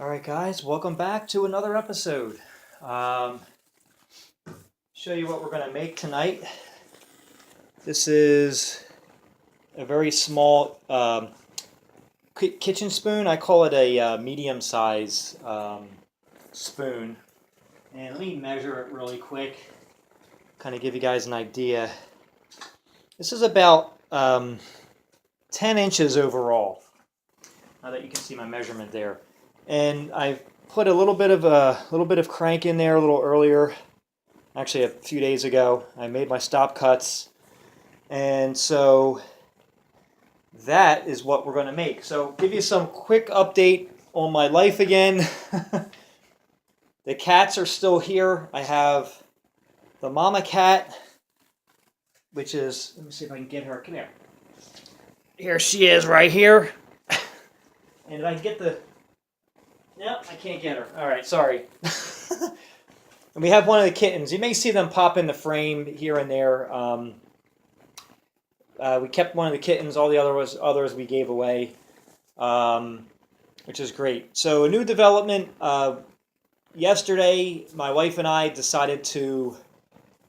All right, guys, welcome back to another episode. Um, Show you what we're going to make tonight. This is a very small kitchen spoon. I call it a medium size spoon. And let me measure it really quick, kind of give you guys an idea. This is about 10 inches overall. Now that you can see my measurement there. And I've put a little bit of crank in there a little earlier. Actually, a few days ago, I made my stop cuts, and so that is what we're going to make. So, give you some quick update on my life again. The cats are still here. I have the mama cat, which is, let me see if I can get her. Come here. Here she is, right here. And if I can get the, no, I can't get her. All right, sorry. And we have one of the kittens. You may see them pop in the frame here and there. We kept one of the kittens. All the others we gave away, which is great. So a new development. Yesterday, my wife and I decided to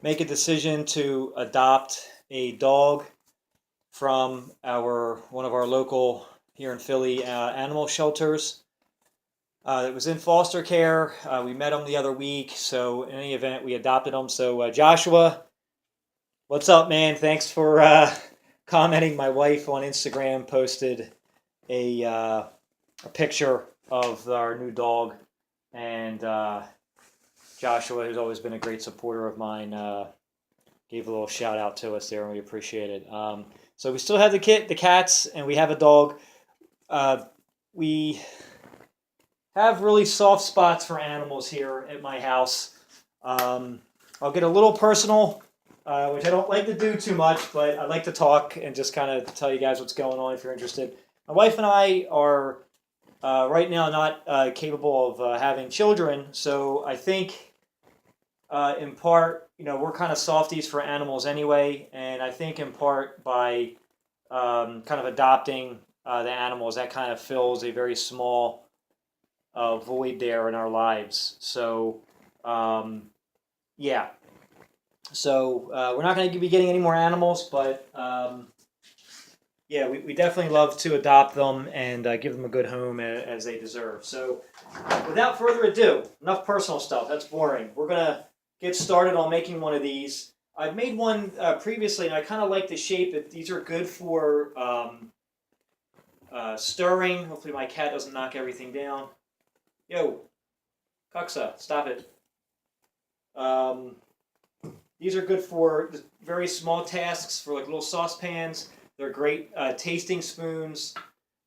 make a decision to adopt a dog from one of our local here in Philly animal shelters. It was in foster care. We met him the other week, so in any event, we adopted him. So Joshua, what's up, man? Thanks for commenting. My wife on Instagram posted a picture of our new dog, and Joshua, who's always been a great supporter of mine, gave a little shout out to us there, and we appreciate it. So we still have the cats, and we have a dog. We have really soft spots for animals here at my house. I'll get a little personal, which I don't like to do too much, but I like to talk and just kind of tell you guys what's going on if you're interested. My wife and I are right now not capable of having children, so I think in part, we're kind of softies for animals anyway, and I think in part by kind of adopting the animals, that kind of fills a very small void there in our lives. So, yeah. So we're not going to be getting any more animals, but yeah, we definitely love to adopt them and give them a good home as they deserve. So, without further ado, enough personal stuff. That's boring. We're going to get started on making one of these. I've made one previously, and I kind of like the shape. These are good for stirring. Hopefully my cat doesn't knock everything down. Yo, Cuxa, stop it. These are good for very small tasks, for like little saucepans. They're great tasting spoons.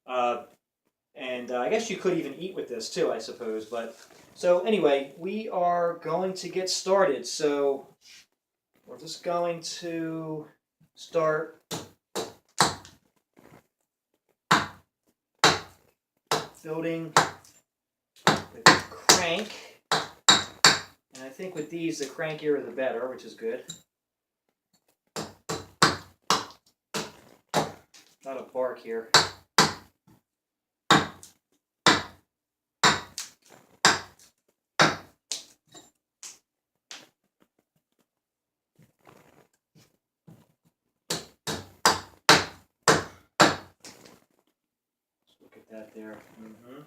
And I guess you could even eat with this too, I suppose. But so anyway, we are going to get started. So we're just going to start building the crank, and I think with these, the crankier the better, which is good. Not a bark here. Let's look at that there. Mm-hmm.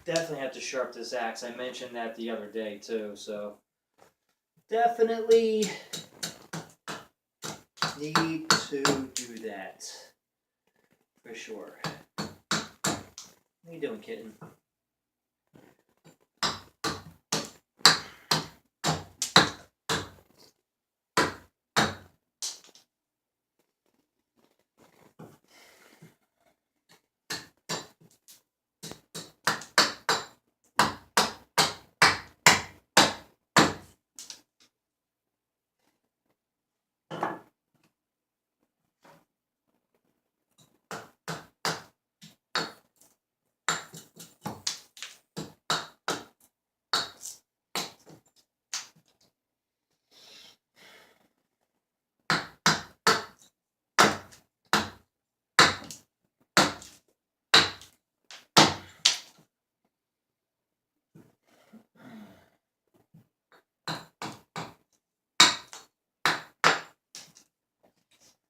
Definitely have to sharpen this axe. I mentioned that the other day too, so definitely need to do that for sure. What are you doing, kitten?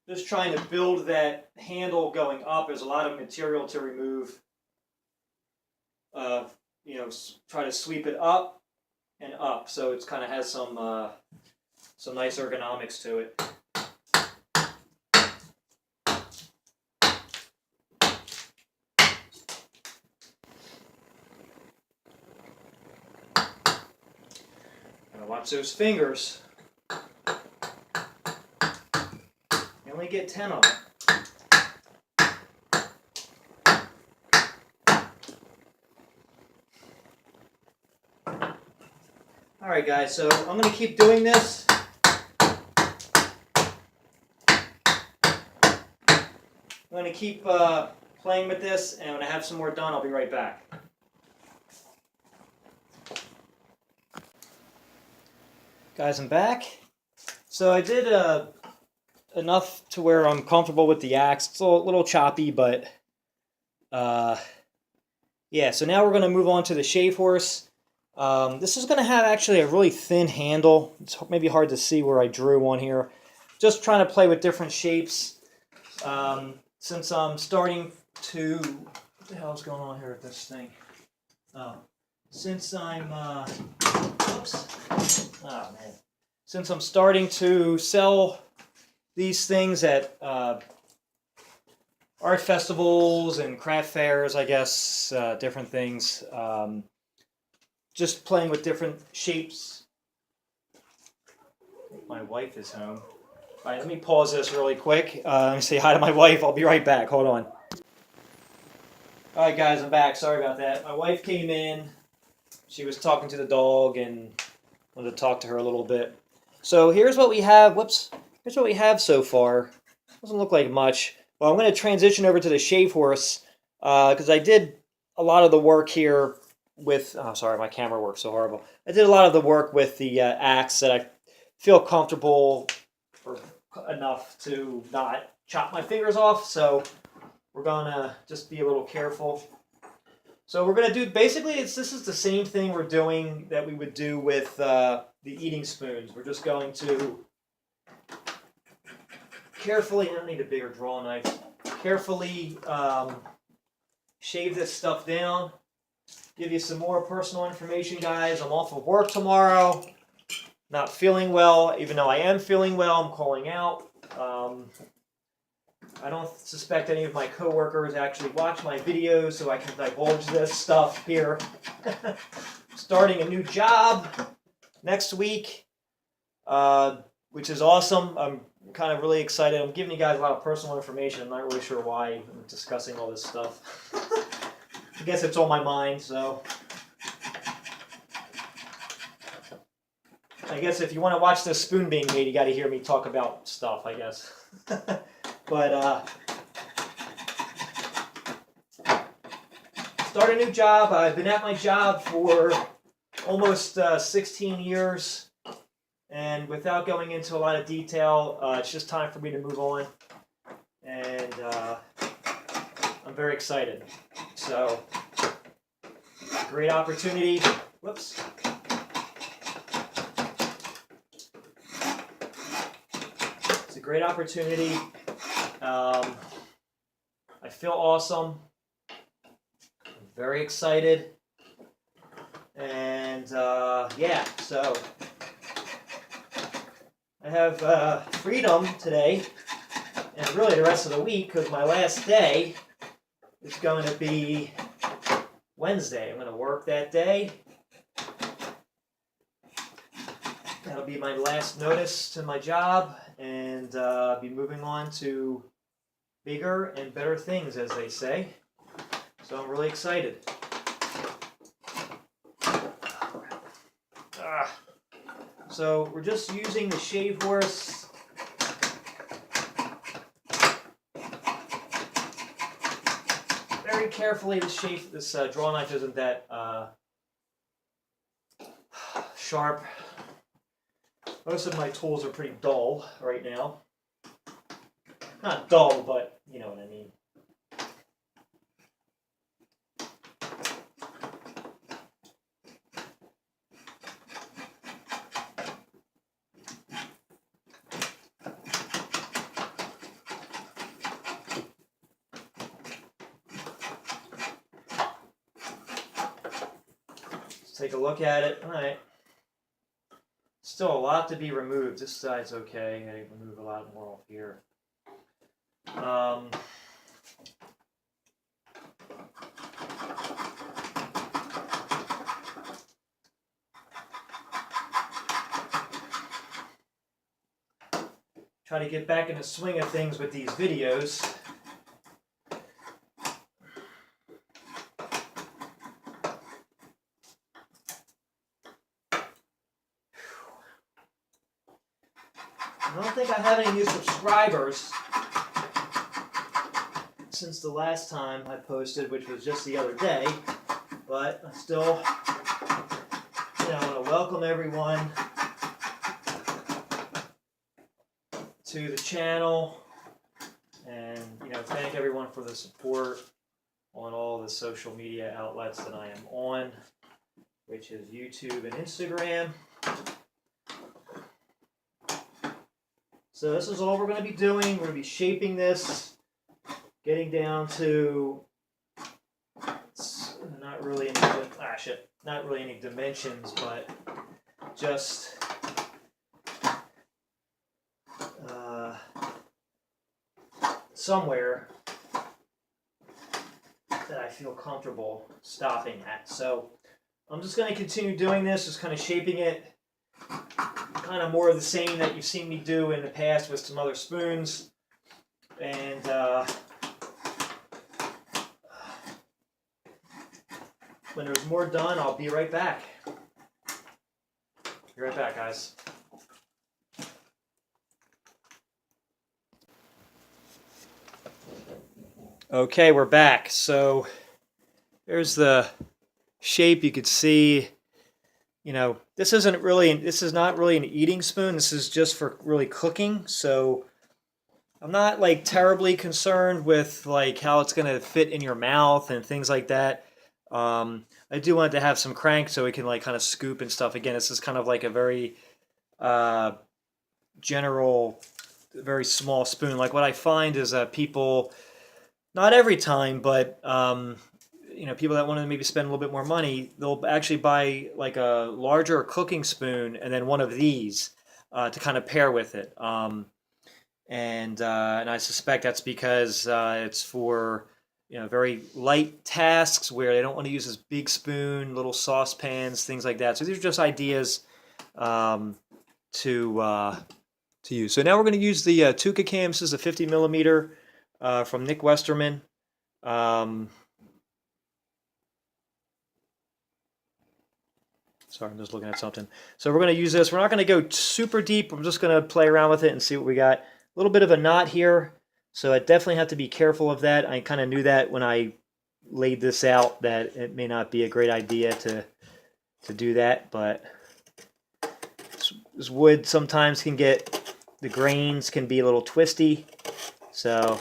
just trying to build that handle going up. There's a lot of material to remove. You know, try to sweep it up and up, so it kind of has some nice ergonomics to it. Gotta watch those fingers. You only get 10 of them. Alright guys, so I'm going to keep doing this. I'm going to keep playing with this, and when I have some more done, I'll be right back. Guys, I'm back. So I did enough to where I'm comfortable with the axe. It's a little choppy, but yeah, so now we're going to move on to the shave horse. This is going to have actually a really thin handle. It's maybe hard to see where I drew one here. Just trying to play with different shapes. Since I'm starting to... What the hell's going on here with this thing? Since I'm... Oops. Oh, man. Since I'm starting to sell these things at art festivals and craft fairs, I guess, different things. Just playing with different shapes. I think my wife is home. All right, let me pause this really quick. Let me say hi to my wife. I'll be right back. Hold on. All right, guys, I'm back. Sorry about that. My wife came in. She was talking to the dog and wanted to talk to her a little bit. So here's what we have. Whoops. Here's what we have so far. Doesn't look like much. Well, I'm going to transition over to the shave horse because I did a lot of the work here with... Oh, sorry, my camera works so horrible. I did a lot of the work with the axe that I feel comfortable enough to not chop my fingers off. So we're going to just be a little careful. So we're going to do... Basically, this is the same thing we're doing that we would do with the eating spoons. We're just going to carefully... I don't need a bigger draw knife. Carefully shave this stuff down. Give you some more personal information, guys. I'm off of work tomorrow. Not feeling well. Even though I am feeling well, I'm calling out. I don't suspect any of my coworkers actually watch my videos, so I can divulge this stuff here. Starting a new job next week, which is awesome. I'm kind of really excited. I'm giving you guys a lot of personal information. I'm not really sure why I'm discussing all this stuff. I guess it's on my mind, so... I guess if you want to watch this spoon being made, you got to hear me talk about stuff, I guess. But, start a new job. I've been at my job for almost 16 years. And without going into a lot of detail, it's just time for me to move on. And I'm very excited. So, great opportunity. Whoops. It's a great opportunity. I feel awesome. I'm very excited. And yeah, so I have freedom today and really the rest of the week because my last day is going to be Wednesday. I'm going to work that day. That'll be my last notice to my job, and be moving on to bigger and better things, as they say. So I'm really excited. So we're just using the shave horse. Very carefully. This draw knife isn't that sharp. Most of my tools are pretty dull right now. Not dull, but you know what I mean. take a look at it. All right. Still a lot to be removed. This side's okay. I gotta remove a lot more off here. Try to get back in the swing of things with these videos. I don't think I have any new subscribers since the last time I posted, which was just the other day, but I still want to welcome everyone to the channel, and thank everyone for the support on all the social media outlets that I am on, which is YouTube and Instagram. So this is all we're going to be doing. We're going to be shaping this, getting down to not really any dimensions, but just somewhere that I feel comfortable stopping at. So I'm just going to continue doing this, just kind of shaping it, kind of more of the same that you've seen me do in the past with some other spoons. And when there's more done, I'll be right back. Be right back, guys. Okay, we're back. So there's the shape. You could see, this is not really an eating spoon. This is just for really cooking. So I'm not like terribly concerned with like how it's going to fit in your mouth and things like that. I do want it to have some crank so we can like kind of scoop and stuff. Again, this is kind of like a very general, very small spoon. Like what I find is people, not every time, but people that want to maybe spend a little bit more money, they'll actually buy like a larger cooking spoon and then one of these to kind of pair with it. And I suspect that's because it's for very light tasks where they don't want to use this big spoon, little saucepans, things like that. So these are just ideas to use. So now we're going to use the Tuca cam. This is a 50 millimeter from Nick Westerman. Sorry, I'm just looking at something. So we're going to use this. We're not going to go super deep. I'm just going to play around with it and see what we got. A little bit of a knot here, so I definitely have to be careful of that. I kind of knew that when I laid this out, that it may not be a great idea to do that, but this wood sometimes can get, the grains can be a little twisty, so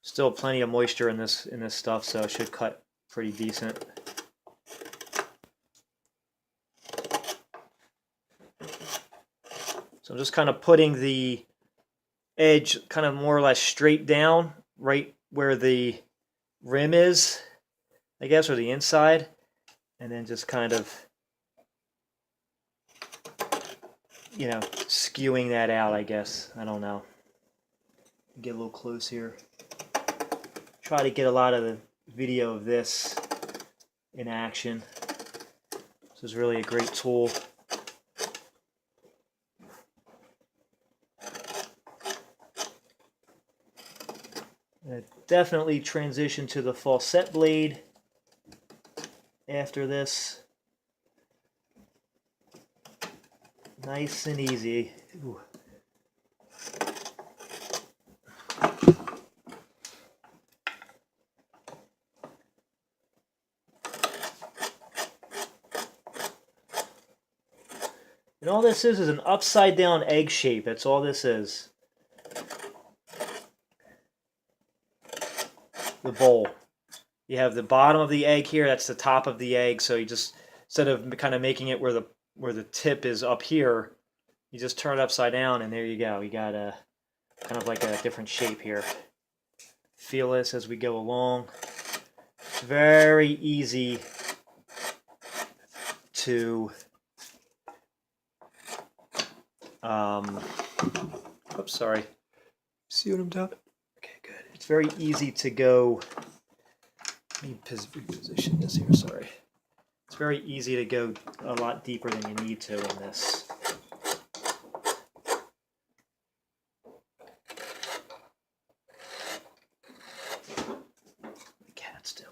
still plenty of moisture in this stuff, so it should cut pretty decent. So I'm just kind of putting the edge kind of more or less straight down, right where the rim is, I guess, or the inside, and then just kind of, skewing that out, I guess. I don't know. Get a little close here. Try to get a lot of the video of this in action. This is really a great tool. Definitely transition to the falset blade after this. Nice and easy. Ooh. And all this is an upside down egg shape. That's all this is. The bowl. You have the bottom of the egg here, that's the top of the egg, so you just, instead of kind of making it where the tip is up here, you just turn it upside down and there you go. You got a kind of like a different shape here. Feel this as we go along. It's very easy to oops, sorry. See what I'm doing? Okay, good. It's very easy to go. Let me reposition this here. Sorry. It's very easy to go a lot deeper than you need to in this. The cat's doing.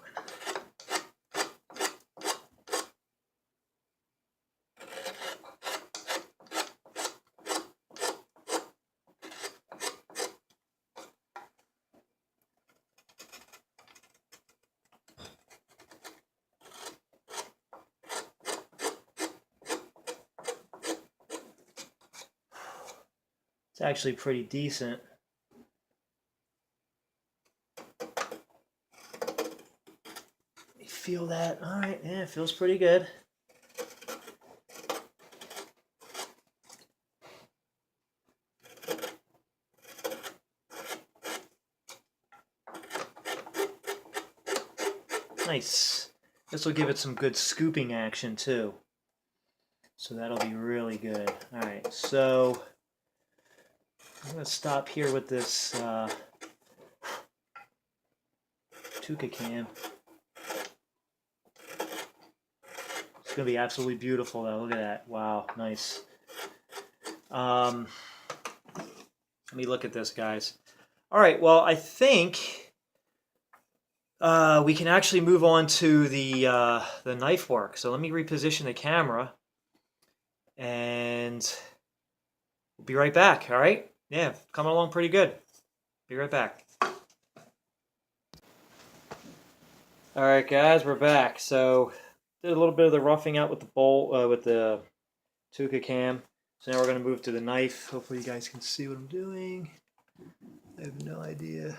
It's actually pretty decent. You feel that? All right, yeah, it feels pretty good. Nice. This will give it some good scooping action too. So that'll be really good. All right, so I'm going to stop here with this Tuca cam. It's going to be absolutely beautiful though. Look at that. Wow, nice. Let me look at this, guys. All right, well, I think we can actually move on to the knife work. So let me reposition the camera, and we'll be right back, all right? Yeah, coming along pretty good. Be right back. All right, guys, we're back. So did a little bit of the roughing out with the bowl, with the Tuca cam. So now we're going to move to the knife. Hopefully you guys can see what I'm doing. I have no idea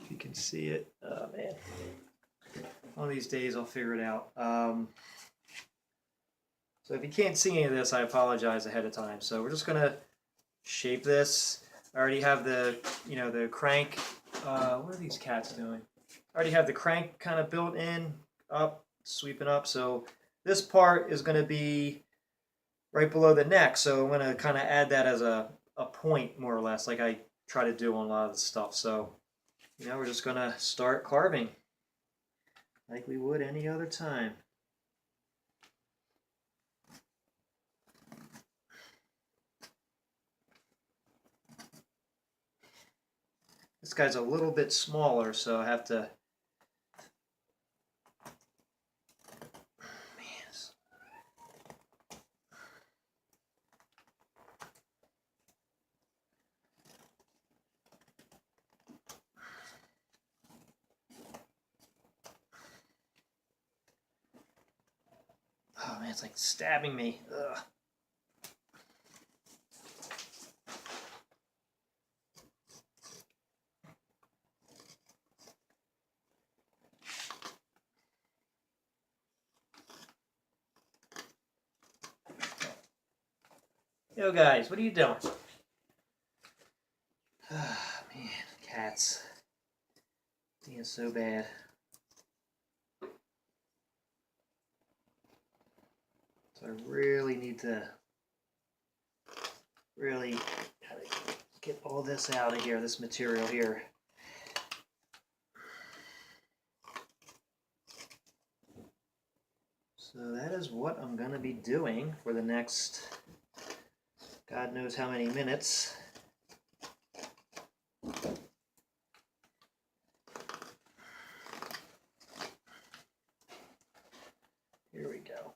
if you can see it. Oh, man. One of these days I'll figure it out. So if you can't see any of this, I apologize ahead of time. So we're just going to shape this. I already have the, the crank. What are these cats doing? I already have the crank kind of built in, up, sweeping up. So this part is going to be right below the neck. So I'm going to kind of add that as a point, more or less, like I try to do on a lot of the stuff. So, we're just going to start carving like we would any other time. This guy's a little bit smaller, so I have to... Oh man, it's like stabbing me. Ugh. Yo guys, what are you doing? Ah, man, cats. Being so bad. So I really need to get all this out of here, this material here. So that is what I'm going to be doing for the next God knows how many minutes. Here we go.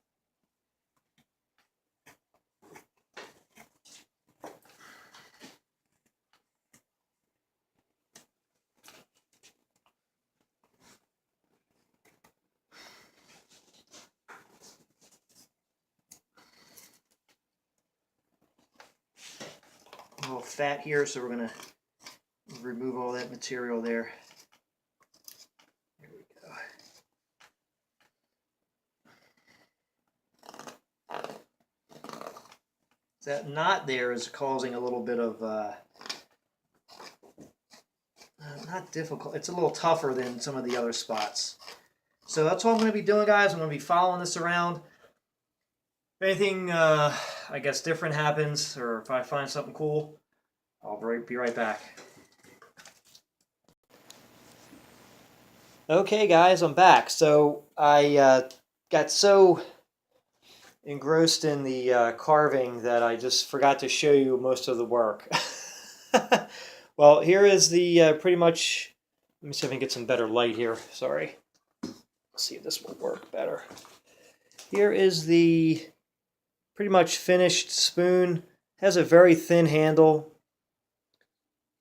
A little fat here, so we're going to remove all that material there. There we go. That knot there is causing a little bit of, not difficult, it's a little tougher than some of the other spots. So that's what I'm going to be doing, guys. I'm going to be following this around. anything, I guess, different happens, or if I find something cool, I'll be right back. Okay, guys, I'm back. So I got so engrossed in the carving that I just forgot to show you most of the work. Well, here is the pretty much. Let me see if I can get some better light here. Sorry. Let's see if this will work better. Here is the pretty much finished spoon. Has a very thin handle,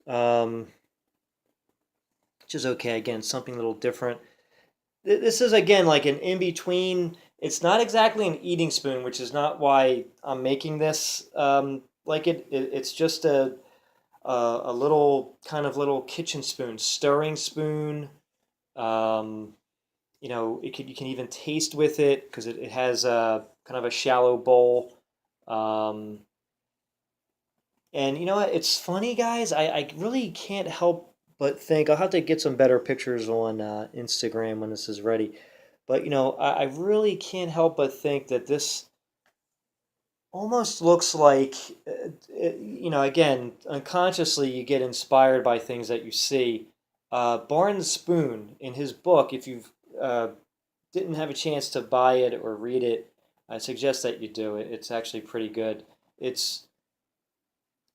which is okay. Again, something a little different. This is, again, like an in-between. It's not exactly an eating spoon, which is not why I'm making this like it's just a little kind of little kitchen spoon, stirring spoon. Um, you can even taste with it because it has a kind of a shallow bowl. Um, and you know what? It's funny, guys. I really can't help but think I'll have to get some better pictures on Instagram when this is ready. But I really can't help but think that this almost looks like, again, unconsciously you get inspired by things that you see. Barnes Spoon, in his book, if you didn't have a chance to buy it or read it, I suggest that you do it. It's actually pretty good. It's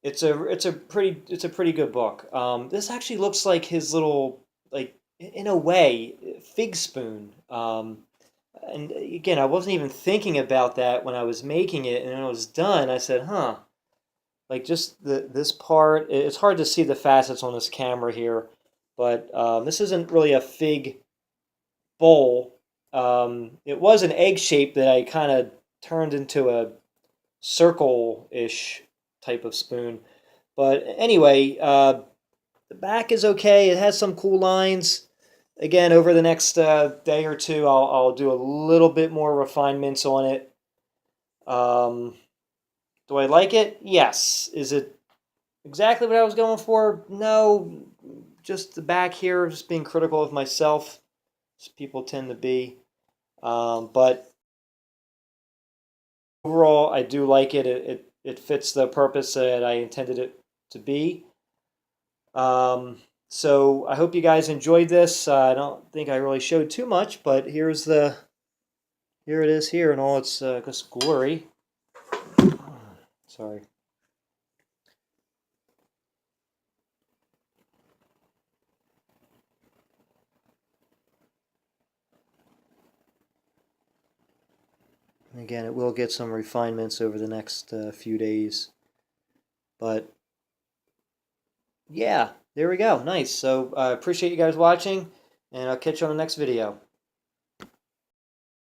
it's a pretty good book. This actually looks like his little, like, in a way, fig spoon. And again, I wasn't even thinking about that when I was making it, and when I was done, I said, "Huh." Like, just this part, it's hard to see the facets on this camera here, but this isn't really a fig bowl. It was an egg shape that I kind of turned into a circle-ish type of spoon. But anyway, the back is okay. It has some cool lines. Again, over the next day or two, I'll do a little bit more refinements on it. Do I like it? Yes. Is it exactly what I was going for? No. Just the back here, just being critical of myself, as people tend to be. But overall, I do like it. It fits the purpose that I intended it to be. So I hope you guys enjoyed this. I don't think I really showed too much, but here it is here in all its glory. Sorry. Again, it will get some refinements over the next few days. But yeah, there we go. Nice. So I appreciate you guys watching, and I'll catch you on the next video.